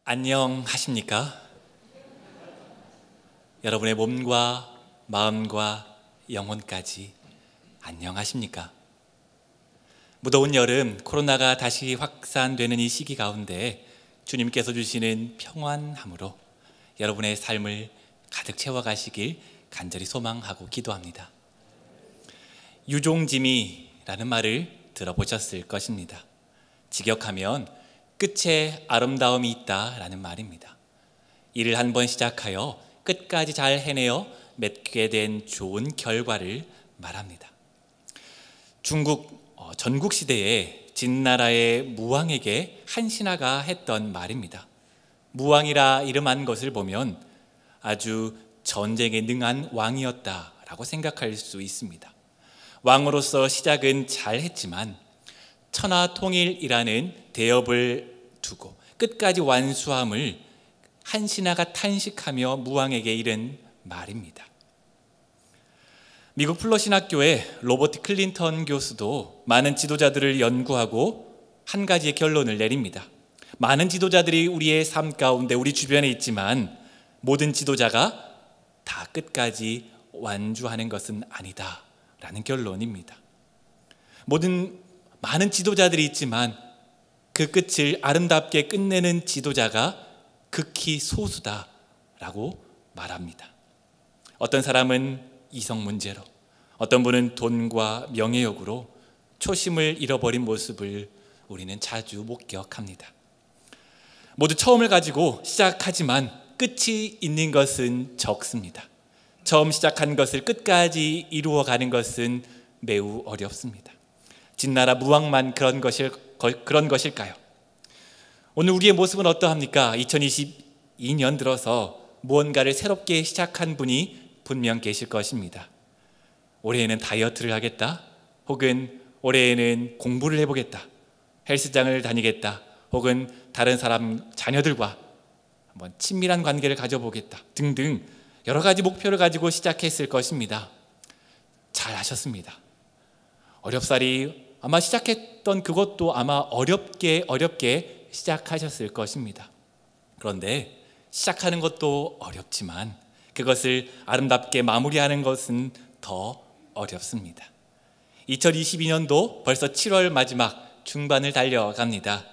안녕하십니까? 여러분의 몸과 마음과 영혼까지 안녕하십니까? 무더운 여름, 코로나가 다시 확산되는 이 시기 가운데 주님께서 주시는 평안함으로 여러분의 삶을 가득 채워가시길 간절히 소망하고 기도합니다. 유종지미라는 말을 들어보셨을 것입니다. 직역하면 끝에 아름다움이 있다라는 말입니다. 일을 한 번 시작하여 끝까지 잘 해내어 맺게 된 좋은 결과를 말합니다. 중국 전국시대에 진나라의 무왕에게 한 신하가 했던 말입니다. 무왕이라 이름한 것을 보면 아주 전쟁에 능한 왕이었다라고 생각할 수 있습니다. 왕으로서 시작은 잘했지만 천하통일이라는 대업을 두고 끝까지 완수함을 한 신하가 탄식하며 무왕에게 이른 말입니다. 미국 플러신학교의 로버트 클린턴 교수도 많은 지도자들을 연구하고 한 가지의 결론을 내립니다. 많은 지도자들이 우리의 삶 가운데 우리 주변에 있지만 모든 지도자가 다 끝까지 완주하는 것은 아니다 라는 결론입니다. 많은 지도자들이 있지만 그 끝을 아름답게 끝내는 지도자가 극히 소수다라고 말합니다. 어떤 사람은 이성 문제로, 어떤 분은 돈과 명예욕으로 초심을 잃어버린 모습을 우리는 자주 목격합니다. 모두 처음을 가지고 시작하지만 끝이 있는 것은 적습니다. 처음 시작한 것을 끝까지 이루어가는 것은 매우 어렵습니다. 진나라 무왕만 그런 것일까요? 오늘 우리의 모습은 어떠합니까? 2022년 들어서 무언가를 새롭게 시작한 분이 분명 계실 것입니다. 올해에는 다이어트를 하겠다, 혹은 올해에는 공부를 해보겠다, 헬스장을 다니겠다, 혹은 다른 사람 자녀들과 한번 친밀한 관계를 가져보겠다 등등 여러 가지 목표를 가지고 시작했을 것입니다. 잘 하셨습니다. 어렵사리 아마 시작했던 그것도 아마 어렵게 시작하셨을 것입니다. 그런데 시작하는 것도 어렵지만 그것을 아름답게 마무리하는 것은 더 어렵습니다. 2022년도 벌써 7월 마지막 중반을 달려갑니다.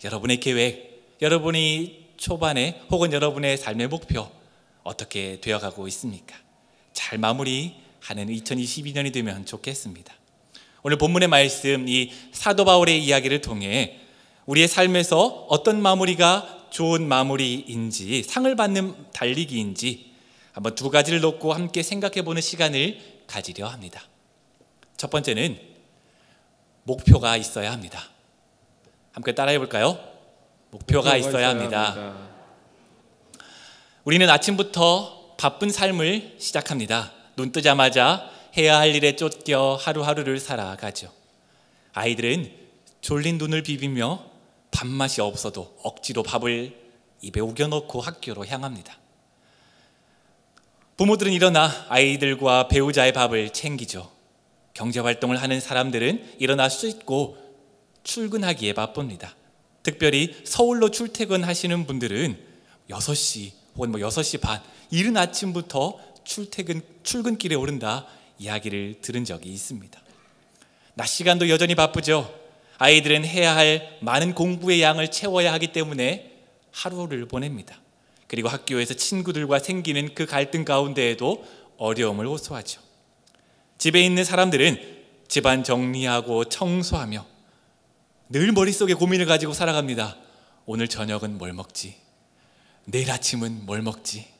여러분의 계획, 여러분이 초반에 혹은 여러분의 삶의 목표 어떻게 되어가고 있습니까? 잘 마무리하는 2022년이 되면 좋겠습니다. 오늘 본문의 말씀, 이 사도 바울의 이야기를 통해 우리의 삶에서 어떤 마무리가 좋은 마무리인지, 상을 받는 달리기인지 한번 두 가지를 놓고 함께 생각해보는 시간을 가지려 합니다. 첫 번째는 목표가 있어야 합니다. 함께 따라해 볼까요? 목표가 있어야 합니다. 우리는 아침부터 바쁜 삶을 시작합니다. 눈 뜨자마자 해야 할 일에 쫓겨 하루하루를 살아가죠. 아이들은 졸린 눈을 비비며 밥맛이 없어도 억지로 밥을 입에 우겨넣고 학교로 향합니다. 부모들은 일어나 아이들과 배우자의 밥을 챙기죠. 경제활동을 하는 사람들은 일어나 씻고 출근하기에 바쁩니다. 특별히 서울로 출퇴근하시는 분들은 6시 혹은 6시 반, 이른 아침부터 출근길에 오른다 이야기를 들은 적이 있습니다. 낮 시간도 여전히 바쁘죠. 아이들은 해야 할 많은 공부의 양을 채워야 하기 때문에 하루를 보냅니다. 그리고 학교에서 친구들과 생기는 그 갈등 가운데에도 어려움을 호소하죠. 집에 있는 사람들은 집안 정리하고 청소하며 늘 머릿속에 고민을 가지고 살아갑니다. 오늘 저녁은 뭘 먹지? 내일 아침은 뭘 먹지?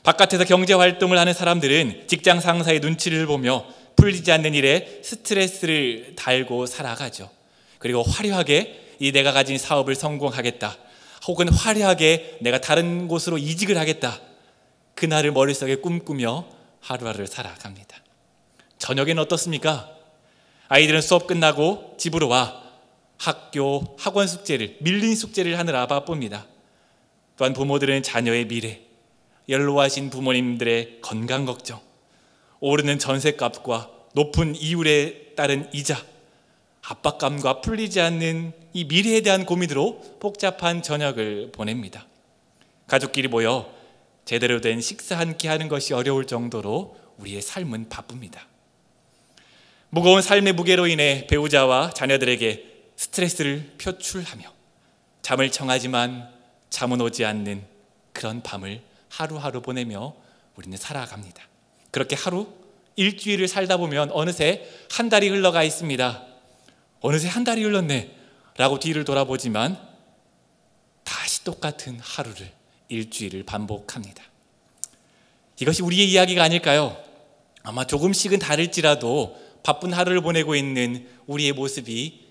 바깥에서 경제활동을 하는 사람들은 직장 상사의 눈치를 보며 풀리지 않는 일에 스트레스를 달고 살아가죠. 그리고 화려하게 내가 가진 사업을 성공하겠다, 혹은 화려하게 내가 다른 곳으로 이직을 하겠다, 그날을 머릿속에 꿈꾸며 하루하루를 살아갑니다. 저녁에는 어떻습니까? 아이들은 수업 끝나고 집으로 와 학교, 학원 숙제를, 밀린 숙제를 하느라 바쁩니다. 또한 부모들은 자녀의 미래, 연로하신 부모님들의 건강 걱정, 오르는 전셋값과 높은 이율에 따른 이자, 압박감과 풀리지 않는 이 미래에 대한 고민으로 복잡한 저녁을 보냅니다. 가족끼리 모여 제대로 된 식사 한 끼 하는 것이 어려울 정도로 우리의 삶은 바쁩니다. 무거운 삶의 무게로 인해 배우자와 자녀들에게 스트레스를 표출하며 잠을 청하지만 잠은 오지 않는 그런 밤을 하루하루 보내며 우리는 살아갑니다. 그렇게 하루, 일주일을 살다 보면 어느새 한 달이 흘러가 있습니다. 어느새 한 달이 흘렀네 라고 뒤를 돌아보지만 다시 똑같은 하루를, 일주일을 반복합니다. 이것이 우리의 이야기가 아닐까요? 아마 조금씩은 다를지라도 바쁜 하루를 보내고 있는 우리의 모습이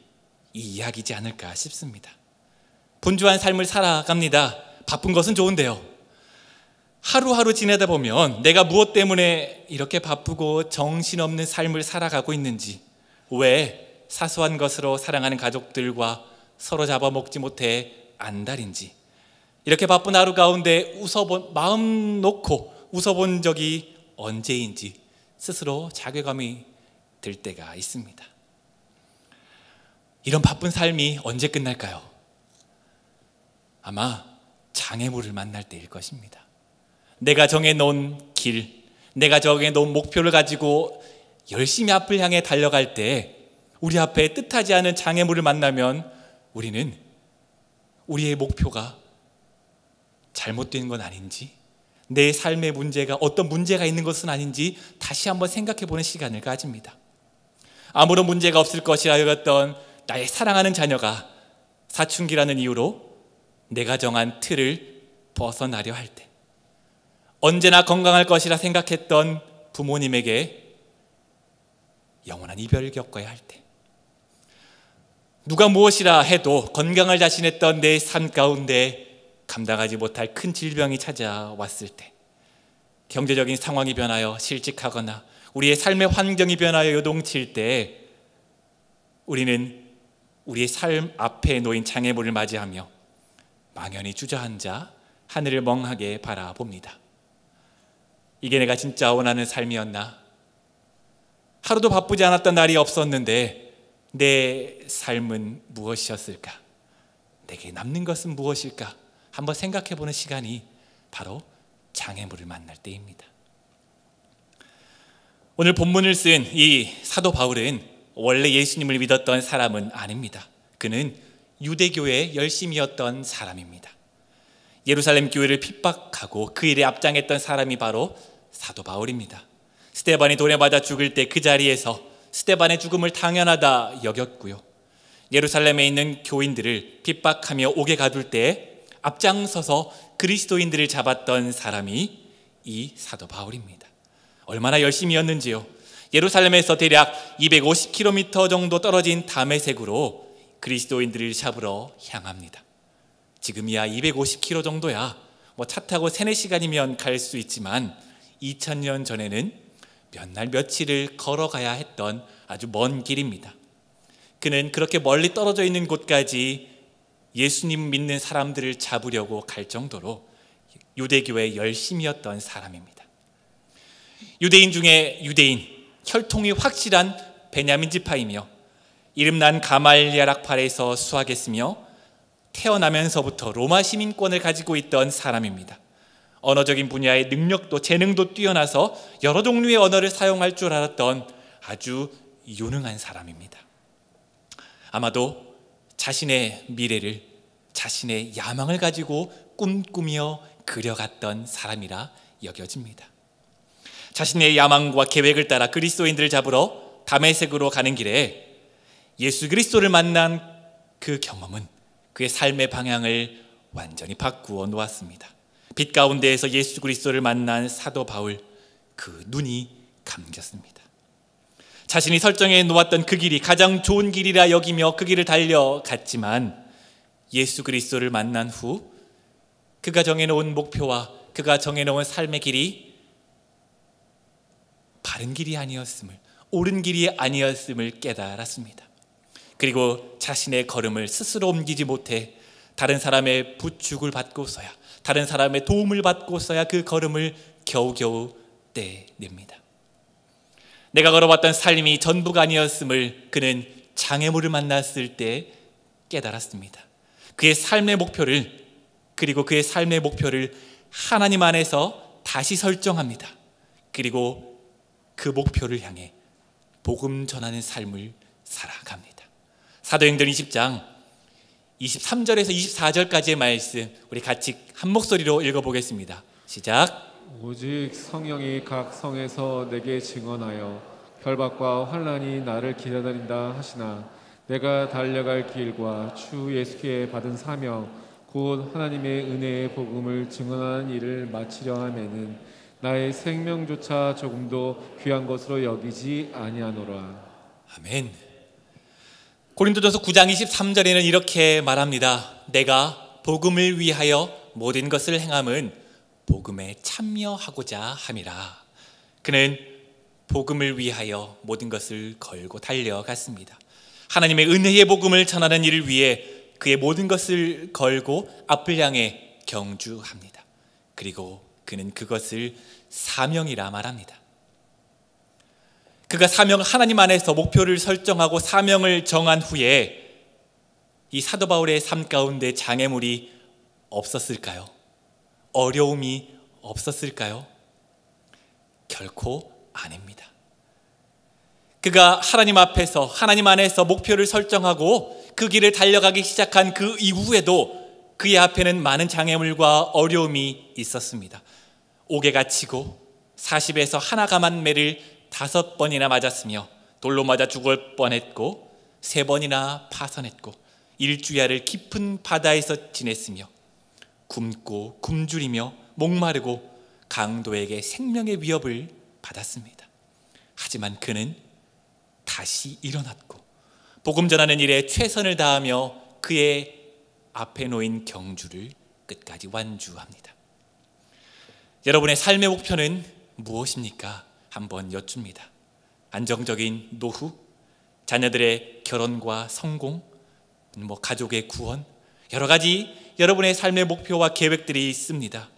이 이야기지 않을까 싶습니다. 분주한 삶을 살아갑니다. 바쁜 것은 좋은데요, 하루하루 지내다 보면 내가 무엇 때문에 이렇게 바쁘고 정신없는 삶을 살아가고 있는지, 왜 사소한 것으로 사랑하는 가족들과 서로 잡아먹지 못해 안달인지, 이렇게 바쁜 하루 가운데 마음 놓고 웃어본 적이 언제인지 스스로 자괴감이 들 때가 있습니다. 이런 바쁜 삶이 언제 끝날까요? 아마 장애물을 만날 때일 것입니다. 내가 정해놓은 길, 내가 정해놓은 목표를 가지고 열심히 앞을 향해 달려갈 때 우리 앞에 뜻하지 않은 장애물을 만나면 우리는 우리의 목표가 잘못된 건 아닌지, 내 삶의 문제가 어떤 문제가 있는 것은 아닌지 다시 한번 생각해보는 시간을 가집니다. 아무런 문제가 없을 것이라 여겼던 나의 사랑하는 자녀가 사춘기라는 이유로 내가 정한 틀을 벗어나려 할 때, 언제나 건강할 것이라 생각했던 부모님에게 영원한 이별을 겪어야 할 때, 누가 무엇이라 해도 건강을 자신했던 내 삶 가운데 감당하지 못할 큰 질병이 찾아왔을 때, 경제적인 상황이 변하여 실직하거나 우리의 삶의 환경이 변하여 요동칠 때 우리는 우리의 삶 앞에 놓인 장애물을 맞이하며 망연히 주저앉아 하늘을 멍하게 바라봅니다. 이게 내가 진짜 원하는 삶이었나? 하루도 바쁘지 않았던 날이 없었는데 내 삶은 무엇이었을까? 내게 남는 것은 무엇일까? 한번 생각해보는 시간이 바로 장애물을 만날 때입니다. 오늘 본문을 쓴 이 사도 바울은 원래 예수님을 믿었던 사람은 아닙니다. 그는 유대교의 열심이었던 사람입니다. 예루살렘 교회를 핍박하고 그 일에 앞장했던 사람이 바로 사도 바울입니다. 스데반이 돌에 맞아 죽을 때 그 자리에서 스데반의 죽음을 당연하다 여겼고요, 예루살렘에 있는 교인들을 핍박하며 옥에 가둘 때 앞장서서 그리스도인들을 잡았던 사람이 이 사도 바울입니다. 얼마나 열심이었는지요. 예루살렘에서 대략 250km 정도 떨어진 다메섹으로 그리스도인들을 잡으러 향합니다. 지금이야 250km 정도야 차 타고 3-4시간이면 갈 수 있지만 2000년 전에는 몇 날 며칠을 걸어가야 했던 아주 먼 길입니다. 그는 그렇게 멀리 떨어져 있는 곳까지 예수님 믿는 사람들을 잡으려고 갈 정도로 유대교의 열심이었던 사람입니다. 유대인 중에 유대인, 혈통이 확실한 베냐민 지파이며 이름난 가말리엘 학파에서 수학했으며 태어나면서부터 로마 시민권을 가지고 있던 사람입니다. 언어적인 분야의 능력도 재능도 뛰어나서 여러 종류의 언어를 사용할 줄 알았던 아주 유능한 사람입니다. 아마도 자신의 미래를, 자신의 야망을 가지고 꿈꾸며 그려갔던 사람이라 여겨집니다. 자신의 야망과 계획을 따라 그리스도인들을 잡으러 다메섹으로 가는 길에 예수 그리스도를 만난 그 경험은 그의 삶의 방향을 완전히 바꾸어 놓았습니다. 빛 가운데에서 예수 그리스도를 만난 사도 바울, 그 눈이 감겼습니다. 자신이 설정해 놓았던 그 길이 가장 좋은 길이라 여기며 그 길을 달려갔지만 예수 그리스도를 만난 후 그가 정해놓은 목표와 그가 정해놓은 삶의 길이 바른 길이 아니었음을, 옳은 길이 아니었음을 깨달았습니다. 그리고 자신의 걸음을 스스로 옮기지 못해 다른 사람의 부축을 받고서야, 다른 사람의 도움을 받고서야 그 걸음을 겨우겨우 떼냅니다. 내가 걸어왔던 삶이 전부가 아니었음을 그는 장애물을 만났을 때 깨달았습니다. 그의 삶의 목표를, 그리고 그의 삶의 목표를 하나님 안에서 다시 설정합니다. 그리고 그 목표를 향해 복음 전하는 삶을 살아갑니다. 사도행전 20장 23절에서 24절까지의 말씀, 우리 같이 한 목소리로 읽어보겠습니다. 시작. 오직 성령이 각 성에서 내게 증언하여 결박과 환난이 나를 기다린다 하시나 내가 달려갈 길과 주 예수께 받은 사명 곧 하나님의 은혜의 복음을 증언하는 일을 마치려 하면은 나의 생명조차 조금도 귀한 것으로 여기지 아니하노라. 아멘. 고린도전서 9장 23절에는 이렇게 말합니다. 내가 복음을 위하여 모든 것을 행함은 복음에 참여하고자 함이라. 그는 복음을 위하여 모든 것을 걸고 달려갔습니다. 하나님의 은혜의 복음을 전하는 일을 위해 그의 모든 것을 걸고 앞을 향해 경주합니다. 그리고 그는 그것을 사명이라 말합니다. 그가 하나님 안에서 목표를 설정하고 사명을 정한 후에 이 사도 바울의 삶 가운데 장애물이 없었을까요? 어려움이 없었을까요? 결코 아닙니다. 그가 하나님 앞에서, 하나님 안에서 목표를 설정하고 그 길을 달려가기 시작한 그 이후에도 그의 앞에는 많은 장애물과 어려움이 있었습니다. 옥에 갇히고 40에서 하나 감한 매를 5번이나 맞았으며 돌로 맞아 죽을 뻔했고 3번이나 파선했고 일주야를 깊은 바다에서 지냈으며 굶고 굶주리며 목마르고 강도에게 생명의 위협을 받았습니다. 하지만 그는 다시 일어났고 복음 전하는 일에 최선을 다하며 그의 앞에 놓인 경주를 끝까지 완주합니다. 여러분의 삶의 목표는 무엇입니까? 한번 여쭙니다. 안정적인 노후, 자녀들의 결혼과 성공, 가족의 구원, 여러 가지 여러분의 삶의 목표와 계획들이 있습니다.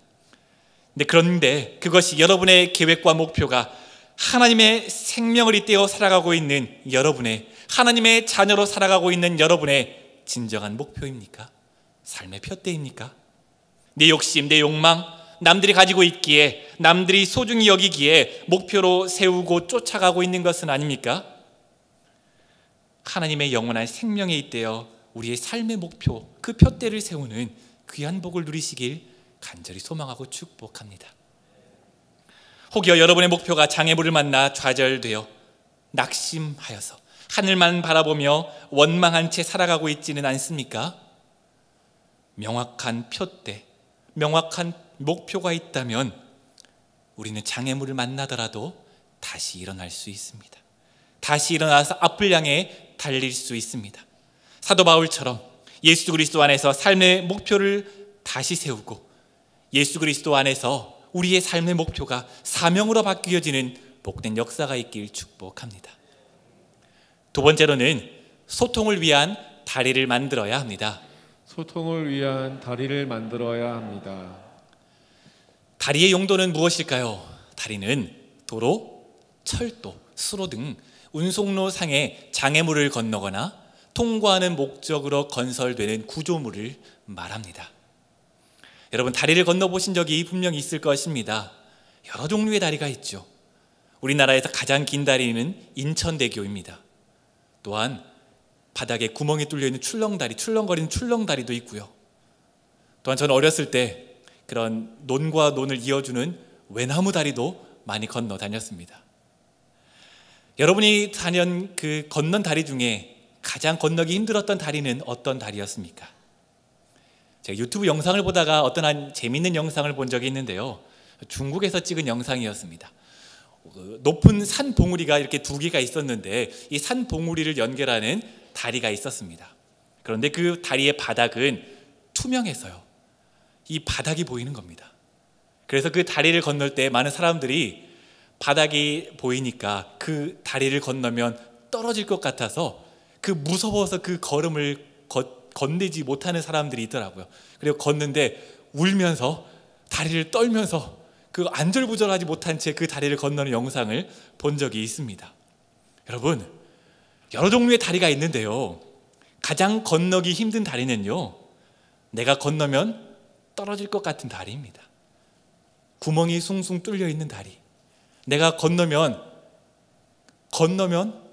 그런데 그것이 여러분의 계획과 목표가 하나님의 생명을 잇대어 살아가고 있는 여러분의, 하나님의 자녀로 살아가고 있는 여러분의 진정한 목표입니까? 삶의 표대입니까? 내 욕심, 내 욕망, 남들이 가지고 있기에, 남들이 소중히 여기기에 목표로 세우고 쫓아가고 있는 것은 아닙니까? 하나님의 영원한 생명에 잇대어 우리의 삶의 목표, 그 표대를 세우는 귀한 복을 누리시길 간절히 소망하고 축복합니다. 혹여 여러분의 목표가 장애물을 만나 좌절되어 낙심하여서 하늘만 바라보며 원망한 채 살아가고 있지는 않습니까? 명확한 표대, 명확한 목표가 있다면 우리는 장애물을 만나더라도 다시 일어날 수 있습니다. 다시 일어나서 앞을 향해 달릴 수 있습니다. 사도 바울처럼 예수 그리스도 안에서 삶의 목표를 다시 세우고 예수 그리스도 안에서 우리의 삶의 목표가 사명으로 바뀌어지는 복된 역사가 있길 축복합니다. 두 번째로는 소통을 위한 다리를 만들어야 합니다. 소통을 위한 다리를 만들어야 합니다. 다리의 용도는 무엇일까요? 다리는 도로, 철도, 수로 등 운송로상의 장애물을 건너거나 통과하는 목적으로 건설되는 구조물을 말합니다. 여러분, 다리를 건너보신 적이 분명히 있을 것입니다. 여러 종류의 다리가 있죠. 우리나라에서 가장 긴 다리는 인천대교입니다. 또한 바닥에 구멍이 뚫려있는 출렁다리, 출렁거리는 출렁다리도 있고요. 또한 저는 어렸을 때 그런 논과 논을 이어주는 외나무 다리도 많이 건너 다녔습니다. 여러분이 건넌 다리 중에 가장 건너기 힘들었던 다리는 어떤 다리였습니까? 제가 유튜브 영상을 보다가 어떤 한 재밌는 영상을 본 적이 있는데요. 중국에서 찍은 영상이었습니다. 높은 산 봉우리가 이렇게 2개가 있었는데 이 산 봉우리를 연결하는 다리가 있었습니다. 그런데 그 다리의 바닥은 투명해서요. 이 바닥이 보이는 겁니다. 그래서 그 다리를 건널 때 많은 사람들이 바닥이 보이니까 그 다리를 건너면 떨어질 것 같아서 무서워서 그 걸음을 건네지 못하는 사람들이 있더라고요. 그리고 걷는데 울면서 다리를 떨면서 그 안절부절하지 못한 채 그 다리를 건너는 영상을 본 적이 있습니다. 여러분, 여러 종류의 다리가 있는데요, 가장 건너기 힘든 다리는요, 내가 건너면 떨어질 것 같은 다리입니다. 구멍이 숭숭 뚫려 있는 다리. 내가 건너면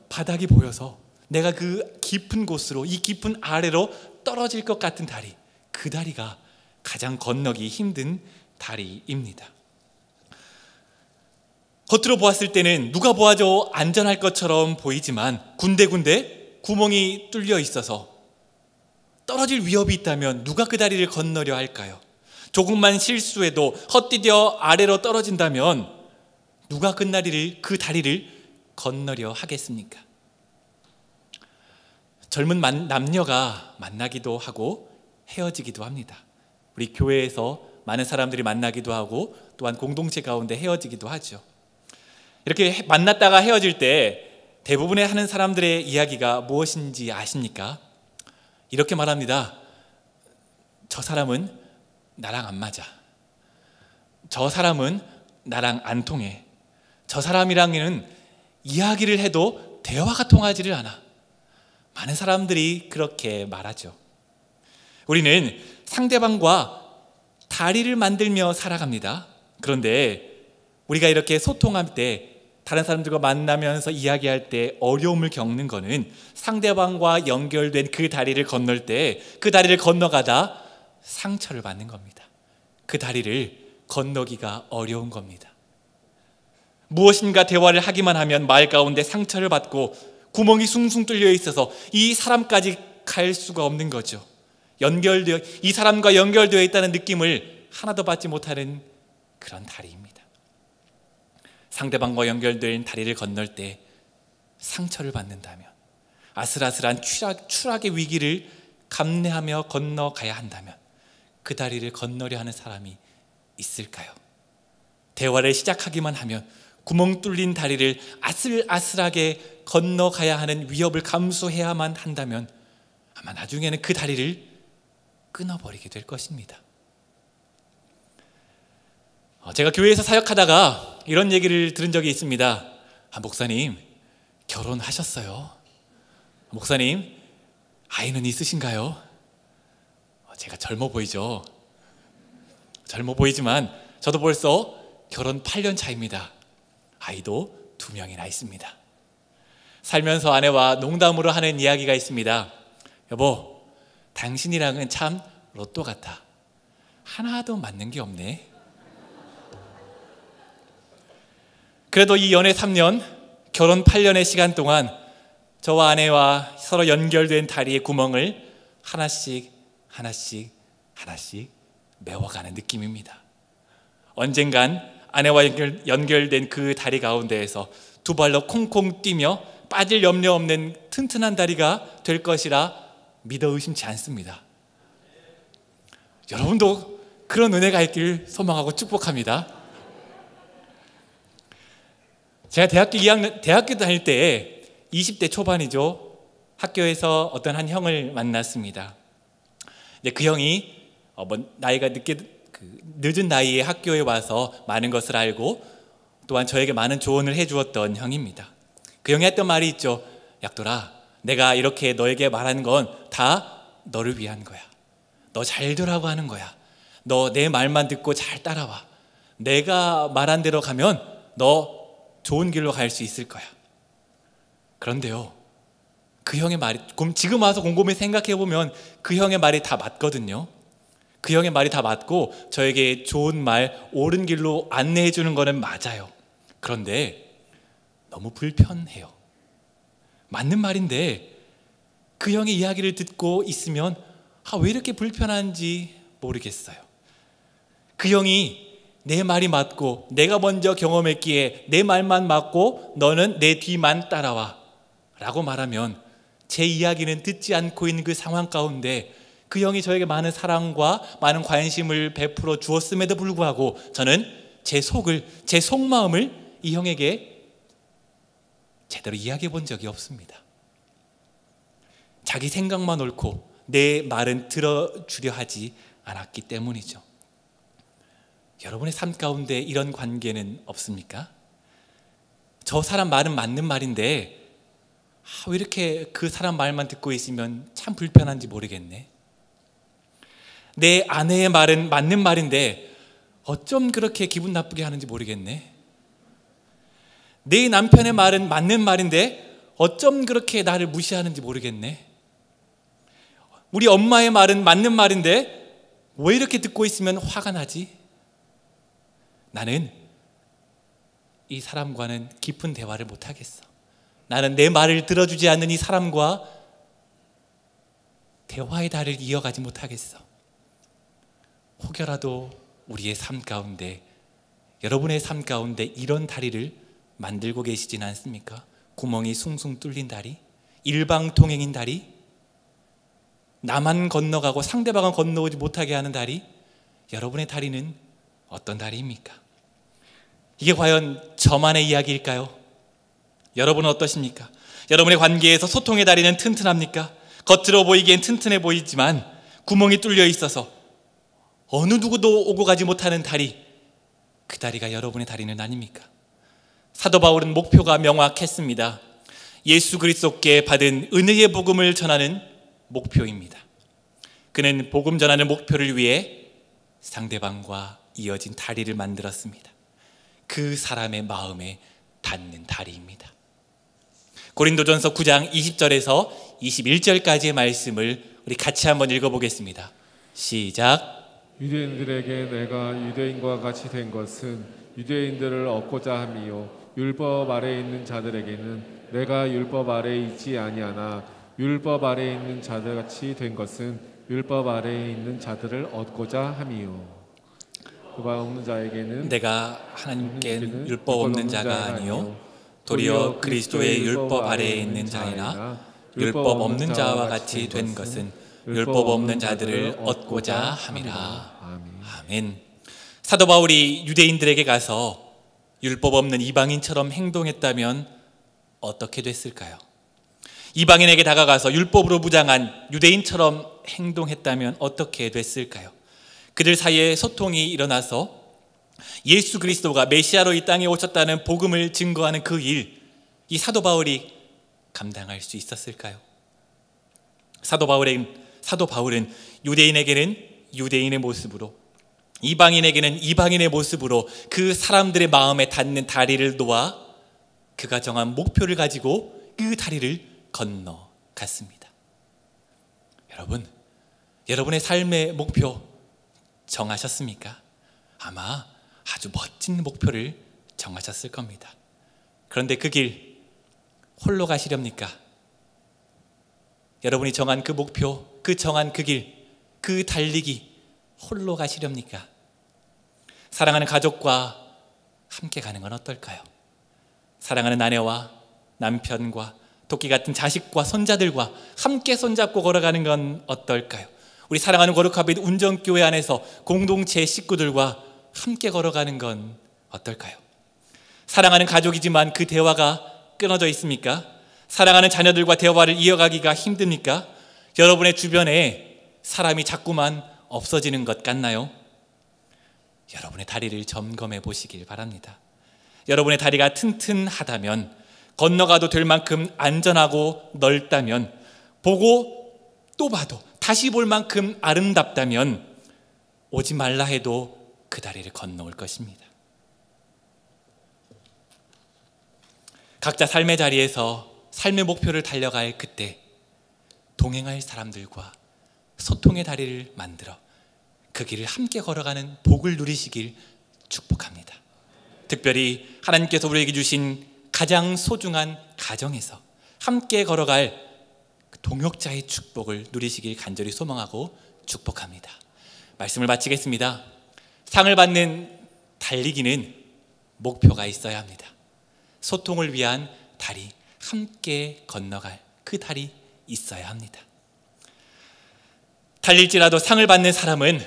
바닥이 보여서 내가 그 깊은 곳으로, 이 깊은 아래로 떨어질 것 같은 다리. 그 다리가 가장 건너기 힘든 다리입니다. 겉으로 보았을 때는 누가 보아도 안전할 것처럼 보이지만 군데군데 구멍이 뚫려 있어서 떨어질 위협이 있다면 누가 그 다리를 건너려 할까요? 조금만 실수해도 헛디뎌 아래로 떨어진다면 누가 그 다리를 건너려 하겠습니까? 젊은 남녀가 만나기도 하고 헤어지기도 합니다. 우리 교회에서 많은 사람들이 만나기도 하고 또한 공동체 가운데 헤어지기도 하죠. 이렇게 만났다가 헤어질 때 대부분의 하는 사람들의 이야기가 무엇인지 아십니까? 이렇게 말합니다. 저 사람은 나랑 안 맞아. 저 사람은 나랑 안 통해. 저 사람이랑은 이야기를 해도 대화가 통하지를 않아. 많은 사람들이 그렇게 말하죠. 우리는 상대방과 다리를 만들며 살아갑니다. 그런데 우리가 이렇게 소통할 때, 다른 사람들과 만나면서 이야기할 때 어려움을 겪는 것은 상대방과 연결된 그 다리를 건널 때, 그 다리를 건너가다 상처를 받는 겁니다. 그 다리를 건너기가 어려운 겁니다. 무엇인가 대화를 하기만 하면 말 가운데 상처를 받고 구멍이 숭숭 뚫려 있어서 이 사람까지 갈 수가 없는 거죠. 이 사람과 연결되어 있다는 느낌을 하나도 받지 못하는 그런 다리입니다. 상대방과 연결된 다리를 건널 때 상처를 받는다면, 아슬아슬한 추락의 위기를 감내하며 건너가야 한다면 그 다리를 건너려 하는 사람이 있을까요? 대화를 시작하기만 하면 구멍 뚫린 다리를 아슬아슬하게 건너가야 하는 위협을 감수해야만 한다면 아마 나중에는 그 다리를 끊어버리게 될 것입니다. 제가 교회에서 사역하다가 이런 얘기를 들은 적이 있습니다. 목사님, 결혼하셨어요? 목사님, 아이는 있으신가요? 제가 젊어 보이죠? 젊어 보이지만 저도 벌써 결혼 8년 차입니다. 아이도 2명이나 있습니다. 살면서 아내와 농담으로 하는 이야기가 있습니다. 여보, 당신이랑은 참 로또 같아. 하나도 맞는 게 없네. 그래도 이 연애 3년, 결혼 8년의 시간 동안 저와 아내와 서로 연결된 다리의 구멍을 하나씩 메워가는 느낌입니다. 언젠간 아내와 연결된 그 다리 가운데에서 두 발로 콩콩 뛰며 빠질 염려 없는 튼튼한 다리가 될 것이라 믿어 의심치 않습니다. 여러분도 그런 은혜가 있길 소망하고 축복합니다. 제가 대학교 다닐 때 20대 초반이죠. 학교에서 어떤 한 형을 만났습니다. 그 형이 나이가 늦은 나이에 학교에 와서 많은 것을 알고 또한 저에게 많은 조언을 해주었던 형입니다. 그 형이 했던 말이 있죠. 약돌아, 내가 이렇게 너에게 말하는 건 다 너를 위한 거야. 너 잘 되라고 하는 거야. 너 내 말만 듣고 잘 따라와. 내가 말한 대로 가면 너 좋은 길로 갈 수 있을 거야. 그런데요, 그 형의 말이, 지금 와서 곰곰이 생각해보면 그 형의 말이 다 맞거든요. 그 형의 말이 다 맞고 저에게 좋은 말, 옳은 길로 안내해 주는 거는 맞아요. 그런데 너무 불편해요. 맞는 말인데 그 형의 이야기를 듣고 있으면 왜 이렇게 불편한지 모르겠어요. 그 형이 내 말이 맞고 내가 먼저 경험했기에 내 말만 맞고 너는 내 뒤만 따라와 라고 말하면 제 이야기는 듣지 않고 있는 그 상황 가운데 그 형이 저에게 많은 사랑과 많은 관심을 베풀어 주었음에도 불구하고 저는 제 속마음을 이 형에게 제대로 이야기해 본 적이 없습니다. 자기 생각만 옳고 내 말은 들어주려 하지 않았기 때문이죠. 여러분의 삶 가운데 이런 관계는 없습니까? 저 사람 말은 맞는 말인데 왜 이렇게 그 사람 말만 듣고 있으면 참 불편한지 모르겠네. 내 아내의 말은 맞는 말인데 어쩜 그렇게 기분 나쁘게 하는지 모르겠네. 내 남편의 말은 맞는 말인데 어쩜 그렇게 나를 무시하는지 모르겠네. 우리 엄마의 말은 맞는 말인데 왜 이렇게 듣고 있으면 화가 나지? 나는 이 사람과는 깊은 대화를 못하겠어. 나는 내 말을 들어주지 않는 이 사람과 대화의 달을 이어가지 못하겠어. 혹여라도 우리의 삶 가운데, 여러분의 삶 가운데 이런 다리를 만들고 계시진 않습니까? 구멍이 숭숭 뚫린 다리, 일방통행인 다리, 나만 건너가고 상대방은 건너오지 못하게 하는 다리. 여러분의 다리는 어떤 다리입니까? 이게 과연 저만의 이야기일까요? 여러분은 어떠십니까? 여러분의 관계에서 소통의 다리는 튼튼합니까? 겉으로 보이기엔 튼튼해 보이지만 구멍이 뚫려 있어서 어느 누구도 오고 가지 못하는 다리, 그 다리가 여러분의 다리는 아닙니까? 사도 바울은 목표가 명확했습니다. 예수 그리스도께 받은 은혜의 복음을 전하는 목표입니다. 그는 복음 전하는 목표를 위해 상대방과 이어진 다리를 만들었습니다. 그 사람의 마음에 닿는 다리입니다. 고린도전서 9장 20절에서 21절까지의 말씀을 우리 같이 한번 읽어보겠습니다. 시작. 유대인들에게 내가 유대인과 같이 된 것은 유대인들을 얻고자 함이요 율법 아래에 있는 자들에게는 내가 율법 아래에 있지 아니하나 율법 아래에 있는 자들같이 된 것은 율법 아래에 있는 자들을 얻고자 함이요 율법 없는 자에게는 내가 하나님께 율법 없는 자가 아니요 도리어 그리스도의 율법 아래에 있는 자이나 율법 없는 자와 같이 된 것은 율법 없는 자들을 얻고자 함이라. 아멘. 사도 바울이 유대인들에게 가서 율법 없는 이방인처럼 행동했다면 어떻게 됐을까요? 이방인에게 다가가서 율법으로 무장한 유대인처럼 행동했다면 어떻게 됐을까요? 그들 사이에 소통이 일어나서 예수 그리스도가 메시아로 이 땅에 오셨다는 복음을 증거하는 그 일, 이 사도 바울이 감당할 수 있었을까요? 사도 바울은 유대인에게는 유대인의 모습으로, 이방인에게는 이방인의 모습으로 그 사람들의 마음에 닿는 다리를 놓아 그가 정한 목표를 가지고 그 다리를 건너갔습니다. 여러분, 여러분의 삶의 목표 정하셨습니까? 아마 아주 멋진 목표를 정하셨을 겁니다. 그런데 그 길 홀로 가시렵니까? 여러분이 정한 그 목표, 그 정한 그 길, 그 달리기 홀로 가시렵니까? 사랑하는 가족과 함께 가는 건 어떨까요? 사랑하는 아내와 남편과 토끼 같은 자식과 손자들과 함께 손잡고 걸어가는 건 어떨까요? 우리 사랑하는 거룩하빛 운정교회 안에서 공동체 식구들과 함께 걸어가는 건 어떨까요? 사랑하는 가족이지만 그 대화가 끊어져 있습니까? 사랑하는 자녀들과 대화를 이어가기가 힘듭니까? 여러분의 주변에 사람이 자꾸만 없어지는 것 같나요? 여러분의 다리를 점검해 보시길 바랍니다. 여러분의 다리가 튼튼하다면, 건너가도 될 만큼 안전하고 넓다면, 보고 또 봐도 다시 볼 만큼 아름답다면 오지 말라 해도 그 다리를 건너올 것입니다. 각자 삶의 자리에서 삶의 목표를 달려갈 그때 동행할 사람들과 소통의 다리를 만들어 그 길을 함께 걸어가는 복을 누리시길 축복합니다. 특별히 하나님께서 우리에게 주신 가장 소중한 가정에서 함께 걸어갈 동역자의 축복을 누리시길 간절히 소망하고 축복합니다. 말씀을 마치겠습니다. 상을 받는 달리기는 목표가 있어야 합니다. 소통을 위한 다리, 함께 건너갈 그 다리 있어야 합니다. 달릴지라도 상을 받는 사람은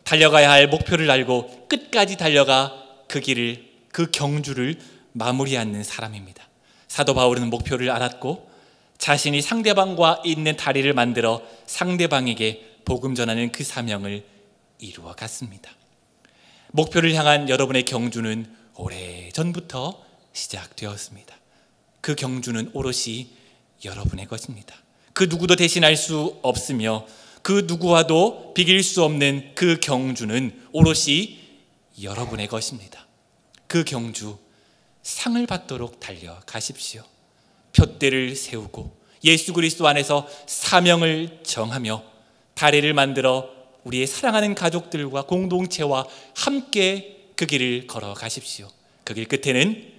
달려가야 할 목표를 알고 끝까지 달려가 그 길을, 그 경주를 마무리 않는 사람입니다. 사도 바울은 목표를 알았고 자신이 상대방과 있는 다리를 만들어 상대방에게 복음 전하는 그 사명을 이루어 갔습니다. 목표를 향한 여러분의 경주는 오래전부터 시작되었습니다. 그 경주는 오롯이 여러분의 것입니다. 그 누구도 대신할 수 없으며 그 누구와도 비길 수 없는 그 경주는 오롯이 여러분의 것입니다. 그 경주, 상을 받도록 달려가십시오. 푯대를 세우고 예수 그리스도 안에서 사명을 정하며 다리를 만들어 우리의 사랑하는 가족들과 공동체와 함께 그 길을 걸어가십시오. 그 길 끝에는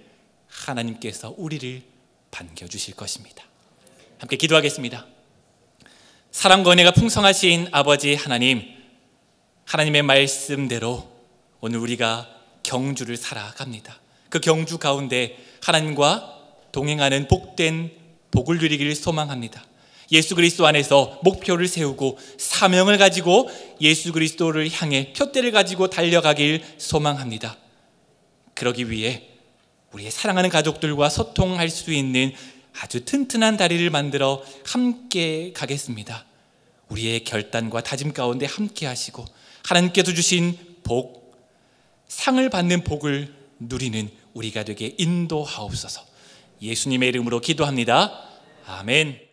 하나님께서 우리를 반겨주실 것입니다. 함께 기도하겠습니다. 사랑과 은혜가 풍성하신 아버지 하나님, 하나님의 말씀대로 오늘 우리가 경주를 살아갑니다. 그 경주 가운데 하나님과 동행하는 복된 복을 누리기를 소망합니다. 예수 그리스도 안에서 목표를 세우고 사명을 가지고 예수 그리스도를 향해 푯대를 가지고 달려가길 소망합니다. 그러기 위해 우리의 사랑하는 가족들과 소통할 수 있는 아주 튼튼한 다리를 만들어 함께 가겠습니다. 우리의 결단과 다짐 가운데 함께 하시고 하나님께서 주신 복, 상을 받는 복을 누리는 우리가 되게 인도하옵소서. 예수님의 이름으로 기도합니다. 아멘.